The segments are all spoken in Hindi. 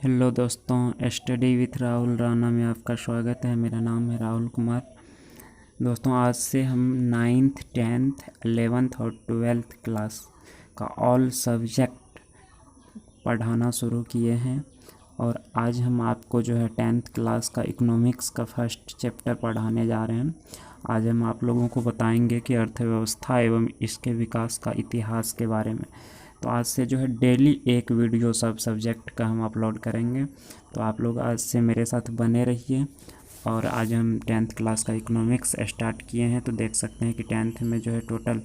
हेलो दोस्तों, स्टडी विथ राहुल राणा में आपका स्वागत है। मेरा नाम है राहुल कुमार। दोस्तों, आज से हम 9th 10th 11th और 12th क्लास का ऑल सब्जेक्ट पढ़ाना शुरू किए हैं और आज हम आपको जो है 10th क्लास का इकोनॉमिक्स का फर्स्ट चैप्टर पढ़ाने जा रहे हैं। आज हम आप लोगों को बताएंगे कि अर्थव्यवस्था एवं इसके विकास का इतिहास के बारे में। तो आज से जो है डेली एक वीडियो सब सब्जेक्ट का हम अपलोड करेंगे। तो आप लोग आज से मेरे साथ बने रहिए। और आज हम 10th क्लास का इकोनॉमिक्स स्टार्ट किए हैं। तो देख सकते हैं कि 10th में जो है टोटल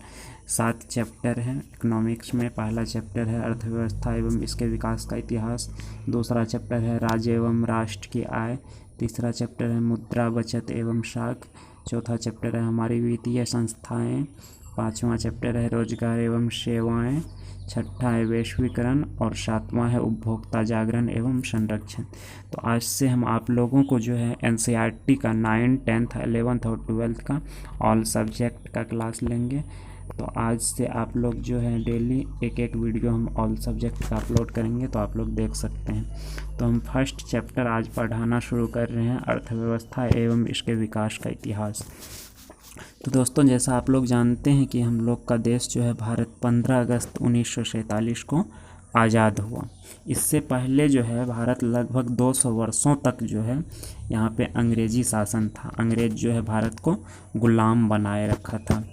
7 चैप्टर हैं। इकोनॉमिक्स में पहला चैप्टर है अर्थव्यवस्था एवं इसके विकास का इतिहास, दूसरा चैप्टर है राज्य एवं राष्ट्र की आय, तीसरा चैप्टर है मुद्रा बचत एवं साख, चौथा चैप्टर है हमारी वित्तीय संस्थाएं, पाँचवा चैप्टर है रोजगार एवं सेवाएं, छठा है वैश्वीकरण और सातवां है उपभोक्ता जागरण एवं संरक्षण। तो आज से हम आप लोगों को जो है एनसीईआरटी का 9th 10th 11th और 12th का ऑल सब्जेक्ट का क्लास लेंगे। तो आज से आप लोग जो है डेली एक एक वीडियो हम ऑल सब्जेक्ट का अपलोड करेंगे, तो आप लोग देख सकते हैं। तो हम फर्स्ट चैप्टर आज पढ़ाना शुरू कर रहे हैं, अर्थव्यवस्था एवं इसके विकास का इतिहास। तो दोस्तों, जैसा आप लोग जानते हैं कि हम लोग का देश जो है भारत 15 अगस्त 1947 को आज़ाद हुआ। इससे पहले जो है भारत लगभग 200 वर्षों तक जो है यहाँ पे अंग्रेज़ी शासन था। अंग्रेज़ जो है भारत को गुलाम बनाए रखा था।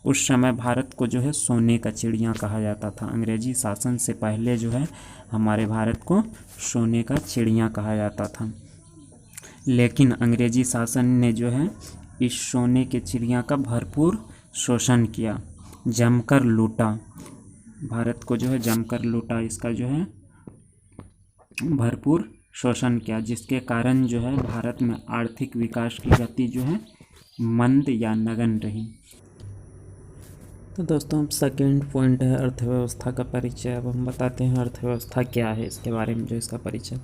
उस समय भारत को जो है सोने का चिड़िया कहा जाता था। अंग्रेज़ी शासन से पहले जो है हमारे भारत को सोने का चिड़िया कहा जाता था। लेकिन अंग्रेज़ी शासन ने जो है इस सोने के चिड़िया का भरपूर शोषण किया, जमकर लूटा। भारत को जो है जमकर लूटा, इसका जो है भरपूर शोषण किया, जिसके कारण जो है भारत में आर्थिक विकास की गति जो है मंद या नगण्य रही। तो दोस्तों, सेकंड पॉइंट है अर्थव्यवस्था का परिचय। अब हम बताते हैं अर्थव्यवस्था क्या है, इसके बारे में जो इसका परिचय।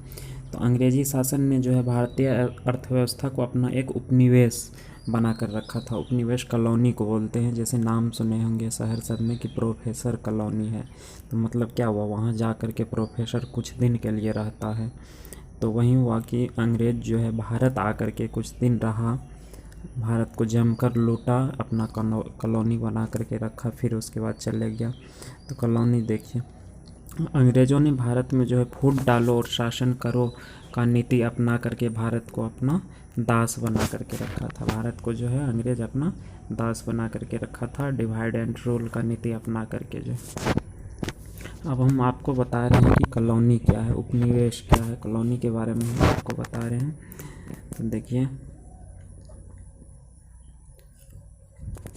तो अंग्रेजी शासन ने जो है भारतीय अर्थव्यवस्था को अपना एक उपनिवेश बना कर रखा था। उपनिवेश कॉलोनी को बोलते हैं। जैसे नाम सुने होंगे शहर सब में कि प्रोफेसर कॉलोनी है, तो मतलब क्या हुआ, वहाँ जा कर के प्रोफेसर कुछ दिन के लिए रहता है। तो वहीं हुआ कि अंग्रेज जो है भारत आकर के कुछ दिन रहा, भारत को जमकर लूटा, अपना कॉलोनी बना करके रखा, फिर उसके बाद चले गया। तो कॉलोनी देखिए, अंग्रेज़ों ने भारत में जो है फूट डालो और शासन करो का नीति अपना करके भारत को अपना दास बना करके रखा था। भारत को जो है अंग्रेज़ अपना दास बना करके रखा था, डिवाइड एंड रूल का नीति अपना करके जो। अब हम आपको बता रहे हैं कि कॉलोनी क्या है, उपनिवेश क्या है। कॉलोनी के बारे में हम आपको बता रहे हैं। तो देखिए,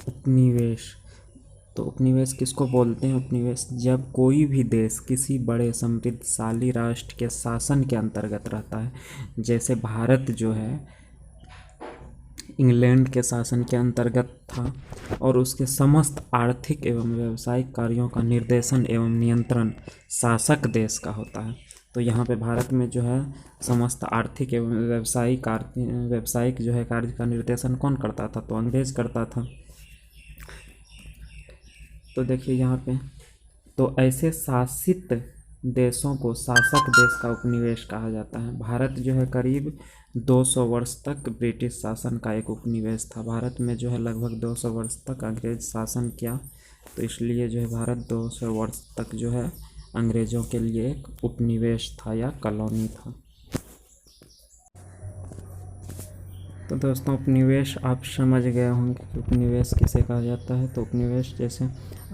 उपनिवेश, तो उपनिवेश किसको बोलते हैं? उपनिवेश जब कोई भी देश किसी बड़े समृद्धशाली राष्ट्र के शासन के अंतर्गत रहता है। जैसे भारत जो है इंग्लैंड के शासन के अंतर्गत था और उसके समस्त आर्थिक एवं व्यावसायिक कार्यों का निर्देशन एवं नियंत्रण शासक देश का होता है। तो यहाँ पे भारत में जो है समस्त आर्थिक एवं व्यावसायिक जो है कार्य का निर्देशन कौन करता था? तो अंग्रेज करता था। तो देखिए यहाँ पे, तो ऐसे शासित देशों को शासक देश का उपनिवेश कहा जाता है। भारत जो है करीब 200 वर्ष तक ब्रिटिश शासन का एक उपनिवेश था। भारत में जो है लगभग 200 वर्ष तक अंग्रेज शासन किया, तो इसलिए जो है भारत 200 वर्ष तक जो है अंग्रेज़ों के लिए एक उपनिवेश था या कॉलोनी था। तो दोस्तों, उपनिवेश आप समझ गए होंगे कि उपनिवेश किसे कहा जाता है। तो उपनिवेश जैसे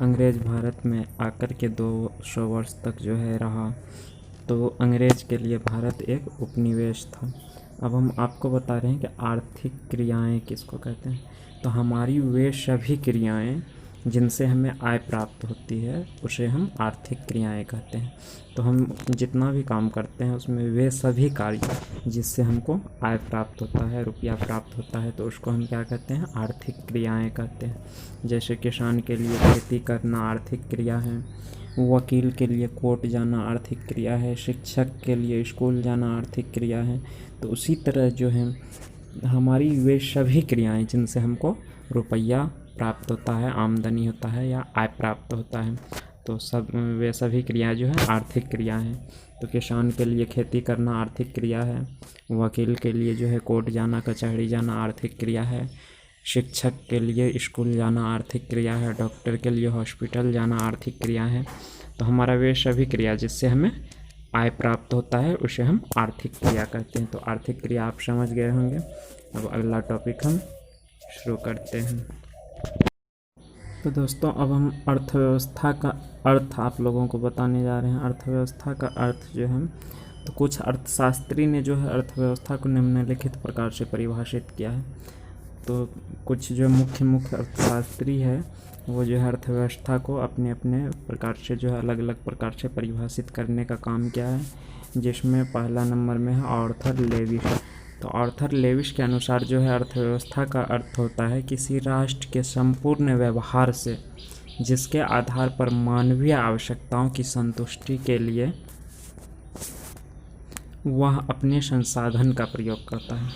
अंग्रेज़ भारत में आकर के 200 वर्ष तक जो है रहा, तो अंग्रेज़ के लिए भारत एक उपनिवेश था। अब हम आपको बता रहे हैं कि आर्थिक क्रियाएं किसको कहते हैं। तो हमारी वे सभी क्रियाएं जिनसे हमें आय प्राप्त होती है उसे हम आर्थिक क्रियाएं कहते हैं। तो हम जितना भी काम करते हैं उसमें वे सभी कार्य जिससे हमको आय प्राप्त होता है, रुपया प्राप्त होता है, तो उसको हम क्या कहते हैं? आर्थिक क्रियाएं कहते हैं। जैसे किसान के लिए खेती करना आर्थिक क्रिया है, वकील के लिए कोर्ट जाना आर्थिक क्रिया है, शिक्षक के लिए स्कूल जाना आर्थिक क्रिया है। तो उसी तरह जो है हमारी वे सभी क्रियाएं जिनसे हमको रुपया प्राप्त होता है, आमदनी होता है या आय प्राप्त होता है, तो वे सभी क्रियाएं जो है आर्थिक क्रिया हैं। तो किसान के लिए खेती करना आर्थिक क्रिया है, वकील के लिए जो है कोर्ट जाना, कचहरी जाना आर्थिक क्रिया है, शिक्षक के लिए स्कूल जाना आर्थिक क्रिया है, डॉक्टर के लिए हॉस्पिटल जाना आर्थिक क्रिया है। तो हमारा वे सभी क्रिया जिससे हमें आय प्राप्त होता है उसे हम आर्थिक क्रिया कहते हैं। तो आर्थिक क्रिया आप समझ गए होंगे। अब अगला टॉपिक हम शुरू करते हैं। तो दोस्तों अब हम अर्थव्यवस्था का अर्थ आप लोगों को बताने जा रहे हैं। अर्थव्यवस्था का अर्थ जो है, तो कुछ अर्थशास्त्री ने जो है अर्थव्यवस्था को निम्नलिखित प्रकार से परिभाषित किया है। तो कुछ जो मुख्य अर्थशास्त्री है वो जो है अर्थव्यवस्था को अपने अपने प्रकार से जो है अलग अलग प्रकार से परिभाषित करने का काम किया है, जिसमें पहला नंबर में है आर्थर लेविस। तो आर्थर लेविस के अनुसार जो है अर्थव्यवस्था का अर्थ होता है किसी राष्ट्र के संपूर्ण व्यवहार से जिसके आधार पर मानवीय आवश्यकताओं की संतुष्टि के लिए वह अपने संसाधन का प्रयोग करता है।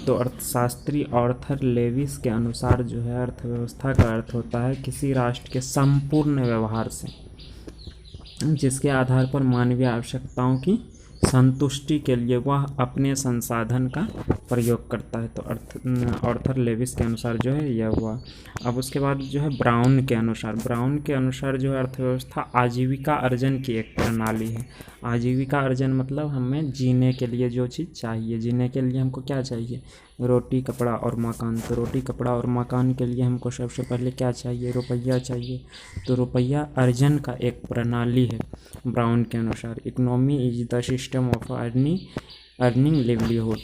तो अर्थशास्त्री आर्थर लेविस के अनुसार जो है अर्थव्यवस्था का अर्थ होता है किसी राष्ट्र के संपूर्ण व्यवहार से जिसके आधार पर मानवीय आवश्यकताओं की संतुष्टि के लिए वह अपने संसाधन का प्रयोग करता है। तो आर्थर लेविस के अनुसार जो है यह हुआ। अब उसके बाद जो है ब्राउन के अनुसार जो है अर्थव्यवस्था आजीविका अर्जन की एक प्रणाली है। आजीविका अर्जन मतलब हमें जीने के लिए जो चीज़ चाहिए, जीने के लिए हमको क्या चाहिए, रोटी कपड़ा और मकान। तो रोटी कपड़ा और मकान के लिए हमको सबसे पहले क्या चाहिए, रुपया चाहिए। तो रुपया अर्जन का एक प्रणाली है ब्राउन के अनुसार। Economy is the system of earning livelihood.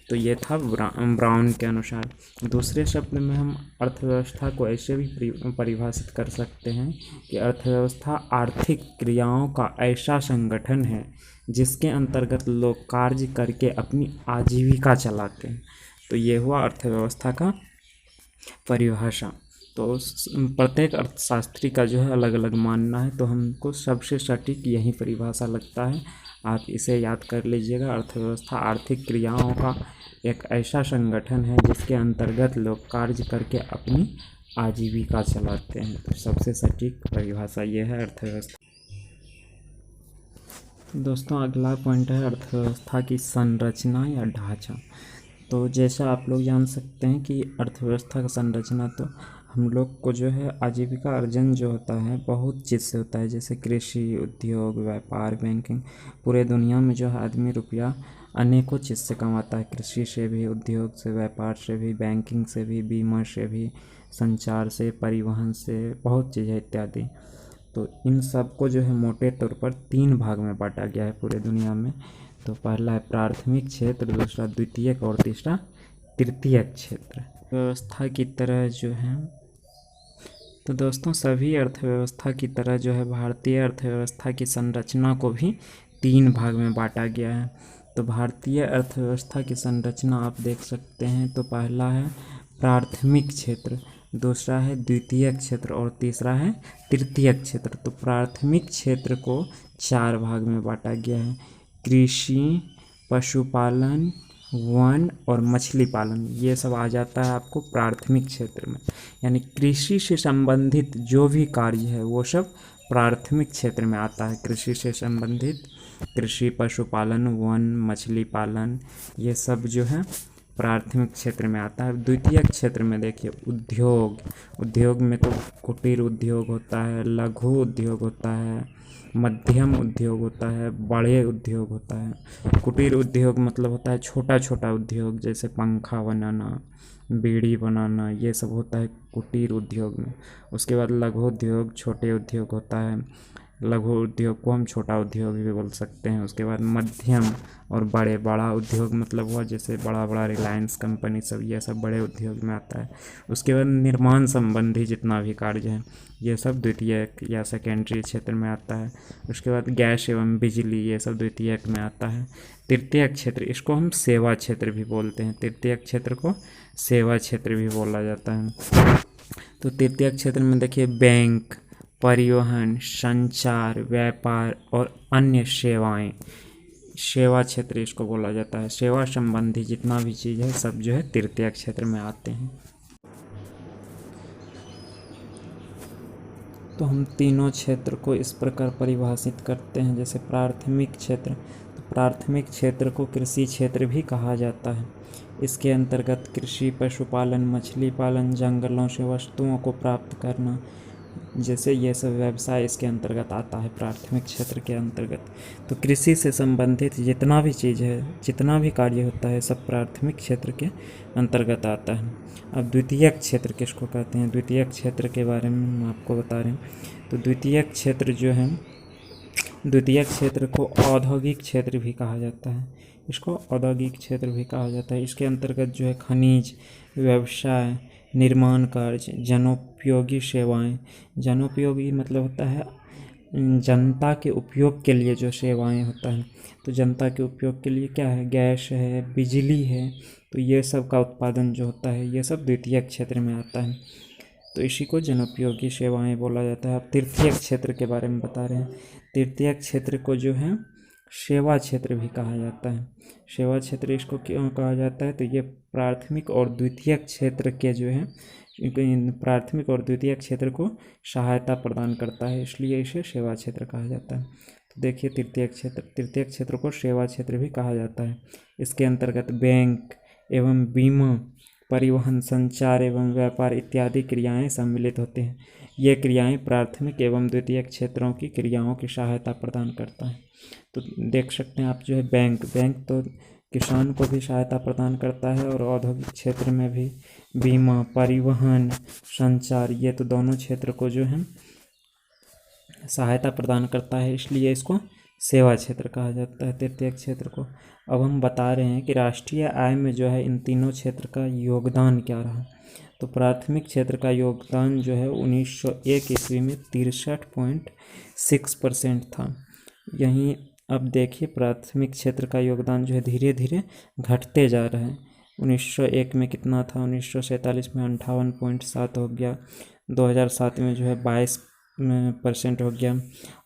तो ये था ब्राउन के अनुसार। दूसरे शब्द में हम अर्थव्यवस्था को ऐसे भी परिभाषित कर सकते हैं कि अर्थव्यवस्था आर्थिक क्रियाओं का ऐसा संगठन है जिसके अंतर्गत लोग कार्य करके अपनी आजीविका चलाते हैं। तो ये हुआ अर्थव्यवस्था का परिभाषा। तो प्रत्येक अर्थशास्त्री का जो है अलग अलग मानना है, तो हमको सबसे सटीक यही परिभाषा लगता है। आप इसे याद कर लीजिएगा। अर्थव्यवस्था आर्थिक क्रियाओं का एक ऐसा संगठन है जिसके अंतर्गत लोग कार्य करके अपनी आजीविका चलाते हैं। तो सबसे सटीक परिभाषा ये है अर्थव्यवस्था। दोस्तों अगला पॉइंट है अर्थव्यवस्था की संरचना या ढांचा। तो जैसा आप लोग जान सकते हैं कि अर्थव्यवस्था का संरचना, तो हम लोग को जो है आजीविका अर्जन जो होता है बहुत चीज़ से होता है, जैसे कृषि, उद्योग, व्यापार, बैंकिंग। पूरे दुनिया में जो है आदमी रुपया अनेकों चीज़ से कमाता है, कृषि से भी, उद्योग से, व्यापार से भी, बैंकिंग से भी, बीमा से भी, संचार से, परिवहन से, बहुत चीज़ें इत्यादि। तो इन सब को जो है मोटे तौर पर 3 भाग में बांटा गया है पूरे दुनिया में। तो पहला है प्राथमिक क्षेत्र, दूसरा द्वितीयक और तीसरा तृतीयक क्षेत्र। व्यवस्था की तरह जो है, तो दोस्तों सभी अर्थव्यवस्था की तरह जो है भारतीय अर्थव्यवस्था की संरचना को भी 3 भाग में बांटा गया है। तो भारतीय अर्थव्यवस्था की संरचना आप देख सकते हैं। तो पहला है प्राथमिक क्षेत्र, दूसरा है द्वितीयक क्षेत्र और तीसरा है तृतीयक क्षेत्र। तो प्राथमिक क्षेत्र को 4 भाग में बांटा गया है, कृषि, पशुपालन, वन और मछली पालन। ये सब आ जाता है आपको प्राथमिक क्षेत्र में। यानी कृषि से संबंधित जो भी कार्य है वो सब प्राथमिक क्षेत्र में आता है। कृषि से संबंधित कृषि, पशुपालन, वन, मछली पालन, ये सब जो है प्राथमिक क्षेत्र में आता है। द्वितीयक क्षेत्र में देखिए उद्योग में तो कुटीर उद्योग होता है, लघु उद्योग होता है, मध्यम उद्योग होता है, बड़े उद्योग होता है। कुटीर उद्योग मतलब होता है छोटा छोटा उद्योग, जैसे पंखा बनाना, बीड़ी बनाना, ये सब होता है कुटीर उद्योग में। उसके बाद लघु उद्योग, छोटे उद्योग होता है। लघु उद्योग को हम छोटा उद्योग भी बोल सकते हैं। उसके बाद मध्यम और बड़ा उद्योग मतलब हुआ जैसे बड़ा रिलायंस कंपनी सब, ये सब बड़े उद्योग में आता है। उसके बाद निर्माण संबंधी जितना भी कार्य है ये सब द्वितीयक या सेकेंडरी क्षेत्र में आता है। उसके बाद गैस एवं बिजली, ये सब द्वितीयक में आता है। तृतीयक क्षेत्र, इसको हम सेवा क्षेत्र भी बोलते हैं। तृतीयक क्षेत्र को सेवा क्षेत्र भी बोला जाता है। तो तृतीयक क्षेत्र में देखिए बैंक, परिवहन, संचार, व्यापार और अन्य सेवाएं, सेवा क्षेत्र इसको बोला जाता है। सेवा संबंधी जितना भी चीज़ है सब जो है तृतीयक क्षेत्र में आते हैं। तो हम तीनों क्षेत्र को इस प्रकार परिभाषित करते हैं। जैसे प्राथमिक क्षेत्र, तो प्राथमिक क्षेत्र को कृषि क्षेत्र भी कहा जाता है। इसके अंतर्गत कृषि, पशुपालन, मछली पालन, जंगलों से वस्तुओं को प्राप्त करना, जैसे ये सब व्यवसाय इसके अंतर्गत आता है प्राथमिक क्षेत्र के अंतर्गत। तो कृषि से संबंधित जितना भी चीज़ है, जितना भी कार्य होता है, सब प्राथमिक क्षेत्र के अंतर्गत आता है। अब द्वितीयक क्षेत्र किसको कहते हैं, द्वितीयक क्षेत्र के बारे में हम आपको बता रहे हैं। तो द्वितीयक क्षेत्र जो है, द्वितीयक क्षेत्र को औद्योगिक क्षेत्र भी कहा जाता है। इसको औद्योगिक क्षेत्र भी कहा जाता है। इसके अंतर्गत जो है खनिज, व्यवसाय, निर्माण कार्य, जनोपयोगी सेवाएं। जनोपयोगी मतलब होता है जनता के उपयोग के लिए जो सेवाएं होता है। तो जनता के उपयोग के लिए क्या है, गैस है, बिजली है, तो ये सब का उत्पादन जो होता है ये सब द्वितीयक क्षेत्र में आता है। तो इसी को जनोपयोगी सेवाएं बोला जाता है। अब तृतीयक क्षेत्र के बारे में बता रहे हैं। तृतीयक क्षेत्र को जो है सेवा क्षेत्र भी कहा जाता है। सेवा क्षेत्र इसको क्यों कहा जाता है, तो ये प्राथमिक और द्वितीयक क्षेत्र के जो है, प्राथमिक और द्वितीयक क्षेत्र को सहायता प्रदान करता है, इसलिए इसे सेवा क्षेत्र कहा जाता है। तो देखिए तृतीयक क्षेत्र को सेवा क्षेत्र भी कहा जाता है। इसके अंतर्गत बैंक एवं बीमा, परिवहन, संचार एवं व्यापार इत्यादि क्रियाएं सम्मिलित होती हैं। ये क्रियाएं प्राथमिक एवं द्वितीयक क्षेत्रों की क्रियाओं की सहायता प्रदान करता है। तो देख सकते हैं आप जो है बैंक तो किसान को भी सहायता प्रदान करता है, और औद्योगिक क्षेत्र में भी बीमा, परिवहन, संचार, ये तो दोनों क्षेत्र को जो है सहायता प्रदान करता है, इसलिए इसको सेवा क्षेत्र कहा जाता है तृतीयक क्षेत्र को। अब हम बता रहे हैं कि राष्ट्रीय आय में जो है इन तीनों क्षेत्र का योगदान क्या रहा। तो प्राथमिक क्षेत्र का योगदान जो है 1901 ईस्वी में 63.6% था। यहीं अब देखिए प्राथमिक क्षेत्र का योगदान जो है धीरे धीरे घटते जा रहा है। 1901 में कितना था, 1947 में 58.7 हो गया, 2007 में जो है 22% हो गया।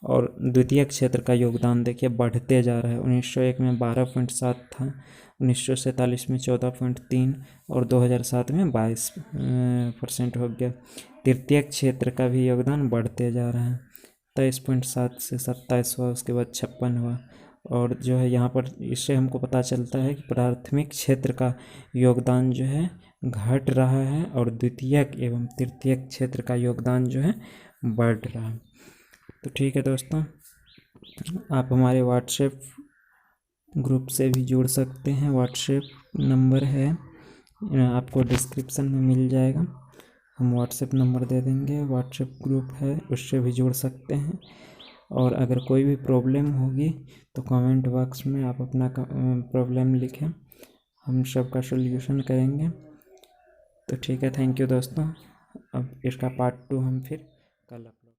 और द्वितीयक क्षेत्र का योगदान देखिए बढ़ते जा रहा है। 1901 में 12.7 था, 1947 में 14.3 और 2007 में 22% हो गया। तृतीयक क्षेत्र का भी योगदान बढ़ते जा रहा है, 23.7 से 27 हुआ, उसके बाद 56 हुआ। और जो है यहाँ पर इससे हमको पता चलता है कि प्राथमिक क्षेत्र का योगदान जो है घट रहा है, और द्वितीयक एवं तृतीयक क्षेत्र का योगदान जो है बढ़ रहा है। तो ठीक है दोस्तों, आप हमारे व्हाट्सएप ग्रुप से भी जुड़ सकते हैं। व्हाट्सएप नंबर है आपको डिस्क्रिप्शन में मिल जाएगा, हम व्हाट्सएप नंबर दे देंगे। व्हाट्सएप ग्रुप है, उससे भी जुड़ सकते हैं। और अगर कोई भी प्रॉब्लम होगी तो कमेंट बॉक्स में आप अपना प्रॉब्लम लिखें, हम सबका सॉल्यूशन करेंगे। तो ठीक है, थैंक यू दोस्तों। अब इसका पार्ट 2 हम फिर कल